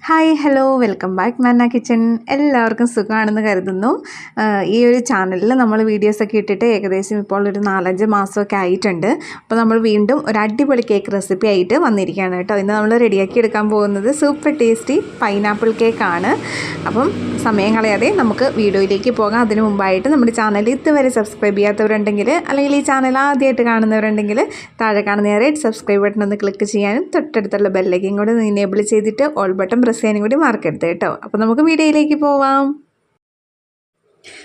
Hi hello welcome back മന്ന kitchen. എല്ലാവർക്കും സുഖമാണെന്ന് കരുതുന്നു. ഈ ഒരു ചാനലിൽ നമ്മൾ വീഡിയോസൊക്കെ ഇട്ടിട്ട് ഏകദേശം ഇപ്പോൾ ഒരു 4-5 മാസമൊക്കെ ആയിട്ടുണ്ട്. അപ്പോൾ നമ്മൾ വീണ്ടും ഒരു അടിപൊളി കേക്ക് റെസിപ്പി ആയിട്ട് വന്നിരിക്കുകയാണ് കേട്ടോ. ഇന്ന് നമ്മൾ റെഡിയാക്കി എടുക്കാൻ പോകുന്നത് സൂപ്പർ ടേസ്റ്റി പൈനാപ്പിൾ കേക്കാണ്. അപ്പം സമയം കളയാതെ നമുക്ക് വീഡിയോയിലേക്ക് പോകാം. അതിന് മുമ്പായിട്ട് നമ്മുടെ ചാനൽ ഇതുവരെ സബ്സ്ക്രൈബ് ചെയ്യാത്തവരുണ്ടെങ്കിൽ, അല്ലെങ്കിൽ ഈ ചാനൽ ആദ്യമായിട്ട് കാണുന്നവരുണ്ടെങ്കിൽ താഴെ കാണുന്ന റെഡ് സബ്സ്ക്രൈബ് ബട്ടൺ ഒന്ന് ക്ലിക്ക് ചെയ്യാനും തൊട്ടടുത്തുള്ള ബെല്ലൈക്കൻ കൂടെ എനേബിൾ ചെയ്തിട്ട് ഓൾ ബട്ടൺ പ്രസ് ചെയ്യാനും കൂടി മറക്കരുത് കേട്ടോ. അപ്പോൾ നമുക്ക് വീഡിയോയിലേക്ക് പോവാം.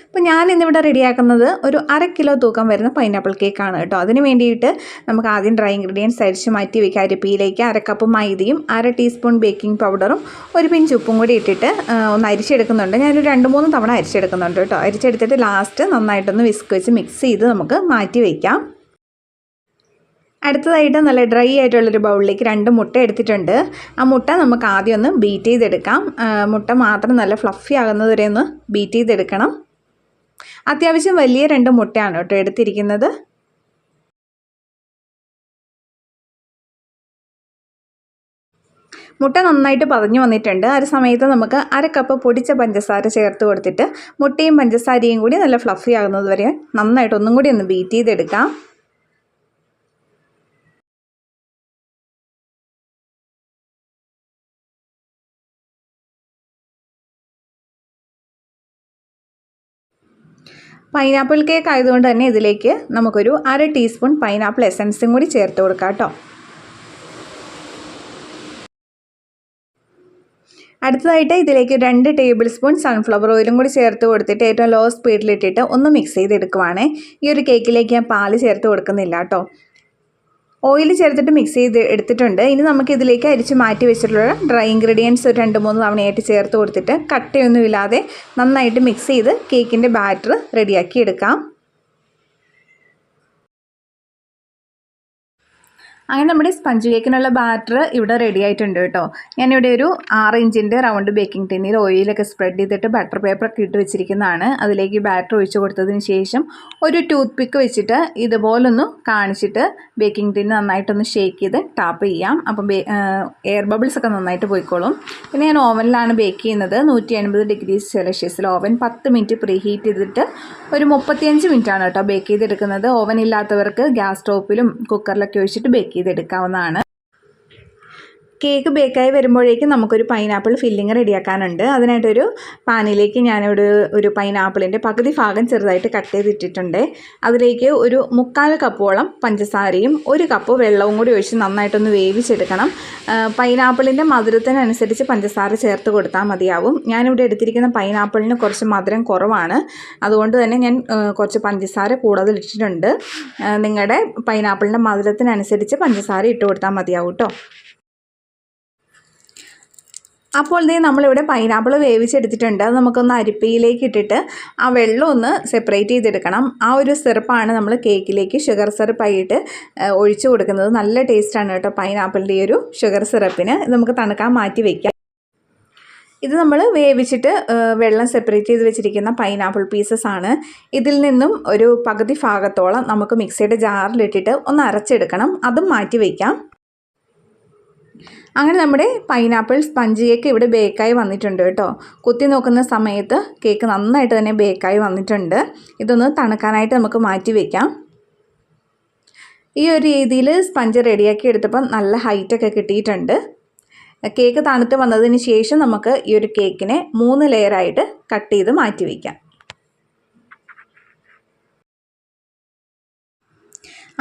അപ്പോൾ ഞാൻ ഇന്നിവിടെ റെഡിയാക്കുന്നത് ഒരു 1/2 കിലോ തൂക്കം വരുന്ന പൈനാപ്പിൾ കേക്കാണ് കേട്ടോ. അതിന് വേണ്ടിയിട്ട് നമുക്ക് ആദ്യം ഡ്രൈ ഇൻഗ്രീഡിയൻസ് അരിച്ച് മാറ്റി വയ്ക്കുക. അരിപ്പിയിലേക്ക് 1/2 കപ്പ് മൈദയും 1/2 ടീസ്പൂൺ ബേക്കിംഗ് പൗഡറും ഒരു പിഞ്ച് ഉപ്പും കൂടി ഇട്ടിട്ട് ഒന്ന് അരിച്ചെടുക്കുന്നുണ്ട്. ഞാനൊരു 2-3 തവണ അരിച്ചെടുക്കുന്നുണ്ട് കേട്ടോ. അരിച്ചെടുത്തിട്ട് ലാസ്റ്റ് നന്നായിട്ടൊന്ന് വിസ്ക് വെച്ച് മിക്സ് ചെയ്ത് നമുക്ക് മാറ്റി വയ്ക്കാം. അടുത്തതായിട്ട് നല്ല ഡ്രൈ ആയിട്ടുള്ളൊരു ബൗളിലേക്ക് 2 മുട്ട എടുത്തിട്ടുണ്ട്. ആ മുട്ട നമുക്ക് ആദ്യം ഒന്ന് ബീറ്റ് ചെയ്തെടുക്കാം. മുട്ട മാത്രം നല്ല ഫ്ലഫി ആകുന്നത് വരെ ഒന്ന് ബീറ്റ് ചെയ്തെടുക്കണം. അത്യാവശ്യം വലിയ 2 മുട്ടയാണ് കേട്ടോ എടുത്തിരിക്കുന്നത്. മുട്ട നന്നായിട്ട് പതഞ്ഞു വന്നിട്ടുണ്ട്. ആ ഒരു സമയത്ത് നമുക്ക് 1/2 കപ്പ് പൊടിച്ച പഞ്ചസാര ചേർത്ത് കൊടുത്തിട്ട് മുട്ടയും പഞ്ചസാരയും കൂടി നല്ല ഫ്ലഫി ആകുന്നത് വരെ നന്നായിട്ട് ഒന്നും കൂടി ഒന്ന് ബീറ്റ് ചെയ്തെടുക്കാം. പൈനാപ്പിൾ കേക്ക് ആയതുകൊണ്ട് തന്നെ ഇതിലേക്ക് നമുക്കൊരു 1/2 ടീസ്പൂൺ പൈനാപ്പിൾ എസൻസും കൂടി ചേർത്ത് കൊടുക്കാം കേട്ടോ. അടുത്തതായിട്ട് ഇതിലേക്ക് 2 ടേബിൾ സ്പൂൺ സൺഫ്ലവർ ഓയിലും കൂടി ചേർത്ത് കൊടുത്തിട്ട് ഏറ്റവും ലോ സ്പീഡിലിട്ടിട്ട് ഒന്ന് മിക്സ് ചെയ്തെടുക്കുവാണേ. ഈ ഒരു കേക്കിലേക്ക് ഞാൻ പാല് ചേർത്ത് കൊടുക്കുന്നില്ല കേട്ടോ. ഓയിൽ ചേർത്തിട്ട് മിക്സ് ചെയ്ത് എടുത്തിട്ടുണ്ട്. ഇനി നമുക്ക് ഇതിലേക്ക് അരിച്ച് മാറ്റി വെച്ചിട്ടുള്ള ഡ്രൈ ഇൻഗ്രീഡിയൻസ് ഒരു 2-3 തവണയായിട്ട് ചേർത്ത് കൊടുത്തിട്ട് കട്ടയൊന്നുമില്ലാതെ നന്നായിട്ട് മിക്സ് ചെയ്ത് കേക്കിൻ്റെ ബാറ്റർ റെഡിയാക്കി എടുക്കാം. അങ്ങനെ നമ്മുടെ സ്പഞ്ച് കേക്കിനുള്ള ബാറ്റർ ഇവിടെ റെഡി ആയിട്ടുണ്ട് കേട്ടോ. ഞാനിവിടെ ഒരു 6 ഇഞ്ചിൻ്റെ റൗണ്ട് ബേക്കിംഗ് ടിന്നിൽ ഓയിലൊക്കെ സ്പ്രെഡ് ചെയ്തിട്ട് ബട്ടർ പേപ്പറൊക്കെ ഇട്ട് വെച്ചിരിക്കുന്നതാണ്. അതിലേക്ക് ബാറ്റർ ഒഴിച്ച് കൊടുത്തതിന് ശേഷം ഒരു ടൂത്ത് പിക്ക് വെച്ചിട്ട് ഇതുപോലൊന്ന് കാണിച്ചിട്ട് ബേക്കിംഗ് ടിന്ന് നന്നായിട്ടൊന്ന് ഷേക്ക് ചെയ്ത് ടാപ്പ് ചെയ്യാം. അപ്പം എയർ ബബിൾസ് ഒക്കെ നന്നായിട്ട് പോയിക്കോളും. പിന്നെ ഞാൻ ഓവനിലാണ് ബേക്ക് ചെയ്യുന്നത്. 180 ഡിഗ്രി സെൽഷ്യസിൽ ഓവൻ 10 മിനിറ്റ് പ്രീ ഹീറ്റ് ചെയ്തിട്ട് ഒരു 35 മിനിറ്റാണ് കേട്ടോ ബേക്ക് ചെയ്തെടുക്കുന്നത്. ഓവൻ ഇല്ലാത്തവർക്ക് ഗ്യാസ് സ്റ്റോപ്പിലും കുക്കറിലൊക്കെ ഒഴിച്ചിട്ട് ബേക്ക് ചെയ്തെടുക്കാവുന്നതാണ്. കേക്ക് ബേക്കായി വരുമ്പോഴേക്കും നമുക്കൊരു പൈനാപ്പിൾ ഫില്ലിങ് റെഡിയാക്കാനുണ്ട്. അതിനായിട്ടൊരു പാനിലേക്ക് ഞാനിവിടെ ഒരു പൈനാപ്പിളിൻ്റെ പകുതി ഭാഗം ചെറുതായിട്ട് കട്ട് ചെയ്തിട്ടിട്ടുണ്ട്. അതിലേക്ക് ഒരു 3/4 കപ്പോളം പഞ്ചസാരയും 1 കപ്പ് വെള്ളവും കൂടി ഒഴിച്ച് നന്നായിട്ടൊന്ന് വേവിച്ചെടുക്കണം. പൈനാപ്പിളിൻ്റെ മധുരത്തിനനുസരിച്ച് പഞ്ചസാര ചേർത്ത് കൊടുത്താൽ മതിയാവും. ഞാനിവിടെ എടുത്തിരിക്കുന്ന പൈനാപ്പിളിന് കുറച്ച് മധുരം കുറവാണ്. അതുകൊണ്ട് തന്നെ ഞാൻ കുറച്ച് പഞ്ചസാര കൂടുതൽ ഇട്ടിട്ടുണ്ട്. നിങ്ങളുടെ പൈനാപ്പിളിൻ്റെ മധുരത്തിനനുസരിച്ച് പഞ്ചസാര ഇട്ട് കൊടുത്താൽ മതിയാവും കേട്ടോ. അപ്പോൾ നമ്മളിവിടെ പൈനാപ്പിൾ വേവിച്ചെടുത്തിട്ടുണ്ട്. അത് നമുക്കൊന്ന് അരിപ്പയിലേക്ക് ഇട്ടിട്ട് ആ വെള്ളം ഒന്ന് സെപ്പറേറ്റ് ചെയ്തെടുക്കണം. ആ ഒരു സിറപ്പാണ് നമ്മൾ കേക്കിലേക്ക് ഷുഗർ സിറപ്പായിട്ട് ഒഴിച്ചു കൊടുക്കുന്നത്. നല്ല ടേസ്റ്റാണ് കേട്ടോ പൈനാപ്പിളിൻ്റെ ഈ ഒരു ഷുഗർ സിറപ്പിന്. ഇത് നമുക്ക് തണുക്കാൻ മാറ്റി വയ്ക്കാം. ഇത് നമ്മൾ വേവിച്ചിട്ട് വെള്ളം സെപ്പറേറ്റ് ചെയ്ത് വെച്ചിരിക്കുന്ന പൈനാപ്പിൾ പീസസ് ആണ്. ഇതിൽ നിന്നും ഒരു പകുതി ഭാഗത്തോളം നമുക്ക് മിക്സിയുടെ ജാറിലിട്ടിട്ട് ഒന്ന് അരച്ചെടുക്കണം. അതും മാറ്റി വയ്ക്കാം. അങ്ങനെ നമ്മുടെ പൈനാപ്പിൾ സ്പഞ്ച് കേക്ക് ഇവിടെ ബേക്കായി വന്നിട്ടുണ്ട് കേട്ടോ. കുത്തി നോക്കുന്ന സമയത്ത് കേക്ക് നന്നായിട്ട് തന്നെ ബേക്കായി വന്നിട്ടുണ്ട്. ഇതൊന്ന് തണുക്കാനായിട്ട് നമുക്ക് മാറ്റി വയ്ക്കാം. ഈ ഒരു രീതിയിൽ സ്പഞ്ച് റെഡിയാക്കി എടുത്തപ്പോൾ നല്ല ഹൈറ്റൊക്കെ കിട്ടിയിട്ടുണ്ട്. കേക്ക് തണുത്ത് വന്നതിന് ശേഷം നമുക്ക് ഈ ഒരു കേക്കിനെ 3 ലെയറായിട്ട് കട്ട് ചെയ്ത് മാറ്റി വയ്ക്കാം.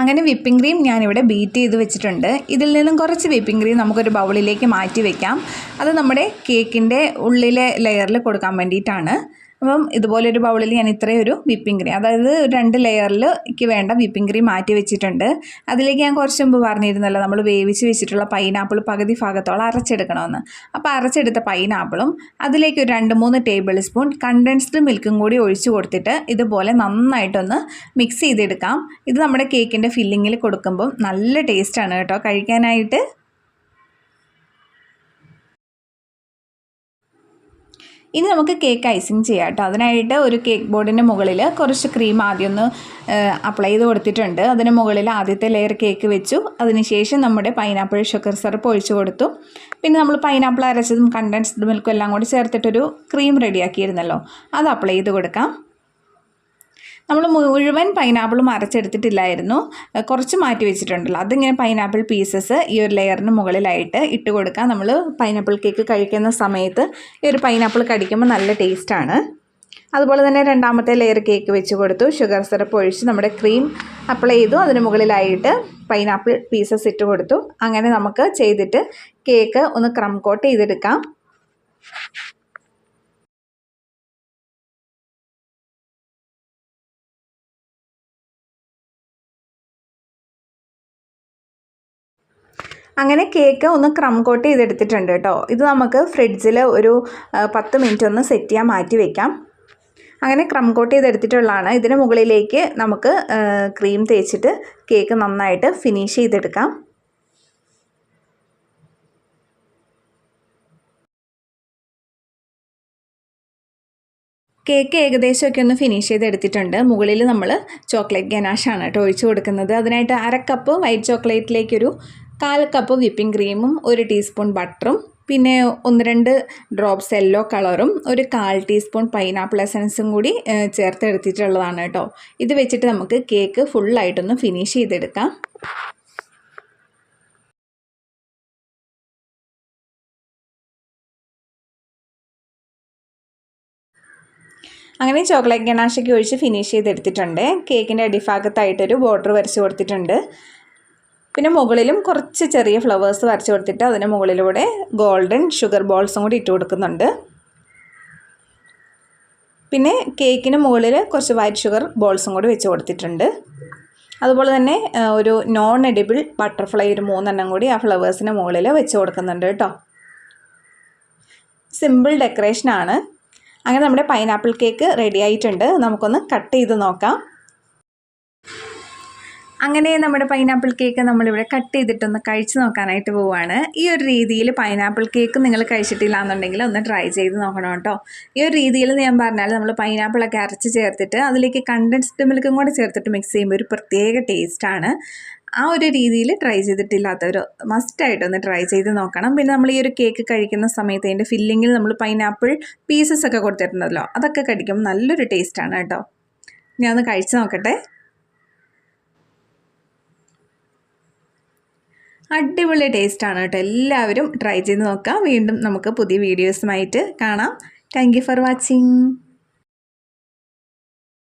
അങ്ങനെ വിപ്പിംഗ് ക്രീം ഞാനിവിടെ ബീറ്റ് ചെയ്ത് വെച്ചിട്ടുണ്ട്. ഇതിൽ നിന്നും കുറച്ച് വിപ്പിംഗ് ക്രീം നമുക്കൊരു ബൗളിലേക്ക് മാറ്റി വയ്ക്കാം. അത് നമ്മുടെ കേക്കിൻ്റെ ഉള്ളിലെ ലെയറിൽ കൊടുക്കാൻ വേണ്ടിയിട്ടാണ്. അപ്പം ഇതുപോലൊരു ബൗളിൽ ഞാൻ ഇത്രയും ഒരു വിപ്പിംഗ് ക്രീം, അതായത് 2 ലെയറിലേക്ക് വേണ്ട വിപ്പിംഗ് ക്രീം മാറ്റി വെച്ചിട്ടുണ്ട്. അതിലേക്ക് ഞാൻ കുറച്ച് മുമ്പ് പറഞ്ഞിരുന്നല്ലോ നമ്മൾ വേവിച്ച് വെച്ചിട്ടുള്ള പൈനാപ്പിൾ പകുതി ഭാഗത്തോളം അരച്ചെടുക്കണമെന്ന്. അപ്പോൾ അരച്ചെടുത്ത പൈനാപ്പിളും അതിലേക്ക് ഒരു 2-3 ടേബിൾ സ്പൂൺ കണ്ടൻസ്ഡ് മിൽക്കും കൂടി ഒഴിച്ച് കൊടുത്തിട്ട് ഇതുപോലെ നന്നായിട്ടൊന്ന് മിക്സ് ചെയ്തെടുക്കാം. ഇത് നമ്മുടെ കേക്കിൻ്റെ ഫില്ലിങ്ങിൽ കൊടുക്കുമ്പം നല്ല ടേസ്റ്റാണ് കേട്ടോ കഴിക്കാനായിട്ട്. ഇനി നമുക്ക് കേക്ക് ഐസിങ് ചെയ്യാം കേട്ടോ. അതിനായിട്ട് ഒരു കേക്ക് ബോർഡിൻ്റെ മുകളിൽ കുറച്ച് ക്രീം ആദ്യം ഒന്ന് അപ്ലൈ ചെയ്ത് കൊടുത്തിട്ടുണ്ട്. അതിന് മുകളിൽ ആദ്യത്തെ ലെയർ കേക്ക് വെച്ചു. അതിനുശേഷം നമ്മുടെ പൈനാപ്പിൾ ഷുഗർ സിറപ്പ് ഒഴിച്ചു കൊടുത്തു. പിന്നെ നമ്മൾ പൈനാപ്പിൾ അരച്ചതും കണ്ടൻസ്ഡ് മിൽക്കും എല്ലാം കൂടി ചേർത്തിട്ടൊരു ക്രീം റെഡിയാക്കിയിരുന്നല്ലോ, അത് അപ്ലൈ ചെയ്ത് കൊടുക്കാം. നമ്മൾ മുഴുവൻ പൈനാപ്പിളും അരച്ചെടുത്തിട്ടില്ലായിരുന്നു, കുറച്ച് മാറ്റി വെച്ചിട്ടുണ്ടല്ലോ, അതിങ്ങനെ പൈനാപ്പിൾ പീസസ് ഈ ഒരു ലെയറിന് മുകളിലായിട്ട് ഇട്ട് കൊടുക്കാം. നമ്മൾ പൈനാപ്പിൾ കേക്ക് കഴിക്കുന്ന സമയത്ത് ഈ ഒരു പൈനാപ്പിൾ കടിക്കുമ്പോൾ നല്ല ടേസ്റ്റാണ്. അതുപോലെ തന്നെ രണ്ടാമത്തെ ലെയർ കേക്ക് വെച്ച് കൊടുത്തു. ഷുഗർ സിറപ്പ് ഒഴിച്ച് നമ്മുടെ ക്രീം അപ്ലൈ ചെയ്തു. അതിന് മുകളിലായിട്ട് പൈനാപ്പിൾ പീസസ് ഇട്ട് കൊടുത്തു. അങ്ങനെ നമുക്ക് ചെയ്തിട്ട് കേക്ക് ഒന്ന് ക്രം കോട്ട് ചെയ്തെടുക്കാം. അങ്ങനെ കേക്ക് ഒന്ന് ക്രം കോട്ട് ചെയ്തെടുത്തിട്ടുണ്ട് കേട്ടോ. ഇത് നമുക്ക് ഫ്രിഡ്ജിൽ ഒരു 10 മിനിറ്റ് ഒന്ന് സെറ്റ് ചെയ്യാൻ മാറ്റി വയ്ക്കാം. അങ്ങനെ ക്രം കോട്ട് ചെയ്തെടുത്തിട്ടുള്ളതാണ്. ഇതിന് മുകളിലേക്ക് നമുക്ക് ക്രീം തേച്ചിട്ട് കേക്ക് നന്നായിട്ട് ഫിനിഷ് ചെയ്തെടുക്കാം. കേക്ക് ഏകദേശമൊക്കെ ഒന്ന് ഫിനിഷ് ചെയ്തെടുത്തിട്ടുണ്ട്. മുകളിൽ നമ്മൾ ചോക്ലേറ്റ് ഗനാഷാണ് കേട്ടോ ഒഴിച്ച് കൊടുക്കുന്നത്. അതിനായിട്ട് 1/2 കപ്പ് വൈറ്റ് ചോക്ലേറ്റിലേക്കൊരു 1/4 കപ്പ് വിപ്പിംഗ് ക്രീമും 1 ടീസ്പൂൺ ബട്ടറും പിന്നെ 1-2 ഡ്രോപ്സ് യെല്ലോ കളറും 1/4 ടീസ്പൂൺ പൈനാപ്പിൾ എസൻസും കൂടി ചേർത്തെടുത്തിട്ടുള്ളതാണ് കേട്ടോ. ഇത് വെച്ചിട്ട് നമുക്ക് കേക്ക് ഫുള്ളായിട്ടൊന്ന് ഫിനിഷ് ചെയ്തെടുക്കാം. അങ്ങനെ ചോക്ലേറ്റ് ഗനാഷൊക്കെ ഒഴിച്ച് ഫിനിഷ് ചെയ്തെടുത്തിട്ടുണ്ട്. കേക്കിൻ്റെ അടിഭാഗത്തായിട്ടൊരു ബോർഡർ വരച്ച് കൊടുത്തിട്ടുണ്ട്. പിന്നെ മുകളിലും കുറച്ച് ചെറിയ ഫ്ലവേഴ്സ് വരച്ച് കൊടുത്തിട്ട് അതിന് മുകളിലൂടെ ഗോൾഡൻ ഷുഗർ ബോൾസും കൂടി ഇട്ട് കൊടുക്കുന്നുണ്ട്. പിന്നെ കേക്കിന് മുകളിൽ കുറച്ച് വൈറ്റ് ഷുഗർ ബോൾസും കൂടി വെച്ച് കൊടുത്തിട്ടുണ്ട്. അതുപോലെ തന്നെ ഒരു നോൺ എഡിബിൾ ബട്ടർഫ്ലൈ ഒരു 3 എണ്ണം കൂടി ആ ഫ്ലവേഴ്സിന് മുകളിൽ വെച്ച് കൊടുക്കുന്നുണ്ട് കേട്ടോ. സിമ്പിൾ ഡെക്കറേഷനാണ്. അങ്ങനെ നമ്മുടെ പൈനാപ്പിൾ കേക്ക് റെഡി ആയിട്ടുണ്ട്. നമുക്കൊന്ന് കട്ട് ചെയ്ത് നോക്കാം. അങ്ങനെ നമ്മുടെ പൈനാപ്പിൾ കേക്ക് നമ്മളിവിടെ കട്ട് ചെയ്തിട്ടൊന്ന് കഴിച്ച് നോക്കാനായിട്ട് പോവുകയാണ്. ഈ ഒരു രീതിയിൽ പൈനാപ്പിൾ കേക്ക് നിങ്ങൾ കഴിച്ചിട്ടില്ല എന്നുണ്ടെങ്കിൽ ഒന്ന് ട്രൈ ചെയ്ത് നോക്കണം കേട്ടോ. ഈ ഒരു രീതിയിൽ ഞാൻ പറഞ്ഞാൽ നമ്മൾ പൈനാപ്പിളൊക്കെ അരച്ച് ചേർത്തിട്ട് അതിലേക്ക് കണ്ടൻസ്ഡ് മിൽക്കും കൂടെ ചേർത്തിട്ട് മിക്സ് ചെയ്യുമ്പോൾ ഒരു പ്രത്യേക ടേസ്റ്റാണ്. ആ ഒരു രീതിയിൽ ട്രൈ ചെയ്തിട്ടില്ലാത്തവർ മസ്റ്റായിട്ടൊന്ന് ട്രൈ ചെയ്ത് നോക്കണം. പിന്നെ നമ്മൾ ഈ ഒരു കേക്ക് കഴിക്കുന്ന സമയത്ത് അതിൻ്റെ ഫില്ലിങ്ങിൽ നമ്മൾ പൈനാപ്പിൾ പീസസ് ഒക്കെ കൊടുത്തിട്ടുണ്ടല്ലോ, അതൊക്കെ കടിക്കുമ്പോൾ നല്ലൊരു ടേസ്റ്റാണ് കേട്ടോ. ഞാൻ ഒന്ന് കഴിച്ച് നോക്കട്ടെ. അടിപൊളി ടേസ്റ്റാണ് കേട്ടോ. എല്ലാവരും ട്രൈ ചെയ്ത് നോക്കാം. വീണ്ടും നമുക്ക് പുതിയ വീഡിയോസുമായിട്ട് കാണാം. Thank you for watching.